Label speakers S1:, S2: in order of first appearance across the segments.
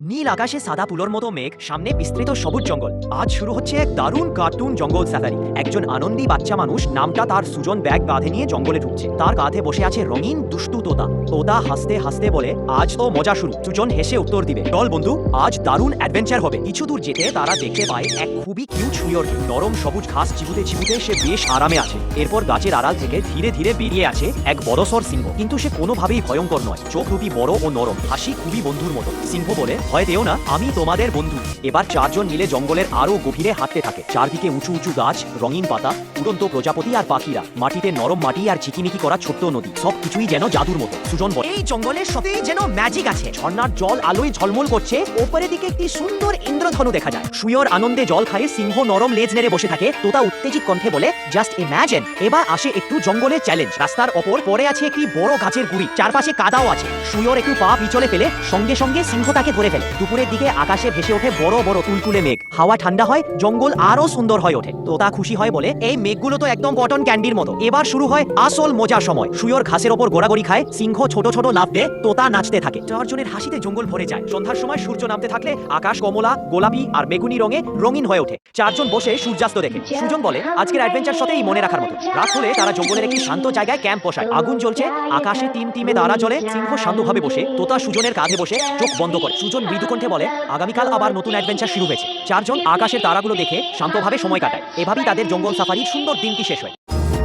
S1: নীল আকাশে সাদা পুলোর মতো মেঘ, সামনে বিস্তৃত সবুজ জঙ্গল। আজ শুরু হচ্ছে এক দারুণ কার্টুন জঙ্গল সাফারি। একজন আনন্দী বাচ্চা মানুষ, নামটা তার সুজন, ব্যাগ কাঁধে নিয়ে জঙ্গলে ঢুকছে। তার কাঁধে বসে আছে রঙিন দুষ্টু তোতা। তোতা হাসতে হাসতে বলে, আজ তো মজা শুরু। সুজন হেসে উত্তর দিবে, চল বন্ধু, আজ দারুণ অ্যাডভেঞ্চার হবে। কিছু দূর যেতে তারা দেখতে পায় এক খুবই কিউট শুয়োর। নরম সবুজ ঘাস চিবুতে চিবুতে সে বেশ আরামে আছে। এরপর গাছের আড়াল থেকে ধীরে ধীরে বেরিয়ে আছে এক বড়সড় সিংহ। কিন্তু সে কোনোভাবেই ভয়ঙ্কর নয়। চোখ দুটি বড় ও নরম, হাসি খুবই বন্ধুর মতো। সিংহ বলে, ভয় পেও না, আমি তোমাদের বন্ধু। এবার চারজন মিলে জঙ্গলের আরো গভীরে হাঁটতে থাকে। চারদিকে উঁচু উঁচু গাছ, রঙিন পাতা, উড়ন্ত প্রজাপতি আর পাখিরা, মাটিতে নরম মাটি আর ঝিকিমিকি করা ছোট্ট নদী, সবকিছুই যেন জাদুর মতো। সুজন বলে, এই জঙ্গলের সাথে যেন ম্যাজিক আছে। ঝর্ণার জল আলোয় ঝলমল করছে, ওপরের দিকে একটি সুন্দর ইন্দ্রধনু দেখা যায়। শুয়োর আনন্দে জল খায়, সিংহ নরম লেজ নেড়ে বসে থাকে। তোতা উত্তেজিত কণ্ঠে বলে, জাস্ট ইম্যাজিন। এবার আসে একটু জঙ্গলের চ্যালেঞ্জ। রাস্তার ওপর পড়ে আছে একটি বড় গাছের গুড়ি, চারপাশে কাদাও আছে। শুয়োর একটু পা পিছলে ফেলে সঙ্গে সঙ্গে সিংহ তাকে ধরে ফেলে। দুপুরের দিকে আকাশে ভেসে ওঠে বড় বড় তুলতুলে মেঘ। হাওয়া ঠান্ডা হয়, জঙ্গল আরো সুন্দর হয়ে ওঠে। তোতা খুশি হয়, বলে, এই মেঘগুলো তো একদম কটন ক্যান্ডির মতো। এবার শুরু হয় আসল মজার সময়। শুয়োর ঘাসের ওপর গোড়াগড়ি খায়, সিংহ ছোট ছোট লাফ দেয়, তোতা নাচতে থাকে। চারজনের হাসিতে জঙ্গল ভরে যায়। সন্ধ্যার সময় সূর্য নামতে থাকলে আকাশ কমলা, গোলাপি আর বেগুনি রঙে রঙিন হয়ে ওঠে। চারজন বসে সূর্যাস্ত দেখে। সুজন বলে, আজকের অ্যাডভেঞ্চার সাথেই মনে রাখার মতো। রাত হলে তারা জঙ্গলের একটি শান্ত জায়গায় ক্যাম্প বসায়। আগুন জ্বলছে, আকাশে টিমে তারা জ্বলে। সিংহ শান্তভাবে বসে, তোতা সুজনের কাঁধে বসে চোখ বন্ধ করে। সুজন মৃদু কণ্ঠে বলে, আগামীকাল আবার নতুন অ্যাডভেঞ্চার শুরু হয়েছে। চারজন আকাশের তারাগুলো দেখে শান্তভাবে সময় কাটায়। এভাবেই তাদের জঙ্গল সাফারির সুন্দর দিনটি শেষ হয়।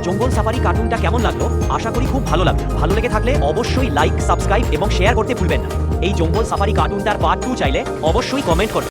S1: জঙ্গল সাফারি কার্টুনটা কেমন লাগলো? আশা করি খুব ভালো লাগবে। ভালো লেগে থাকলে অবশ্যই লাইক, সাবস্ক্রাইব এবং শেয়ার করতে ভুলবেন না। এই জঙ্গল সাফারি কার্টুনটার পার্ট 2 চাইলে অবশ্যই কমেন্ট করুন।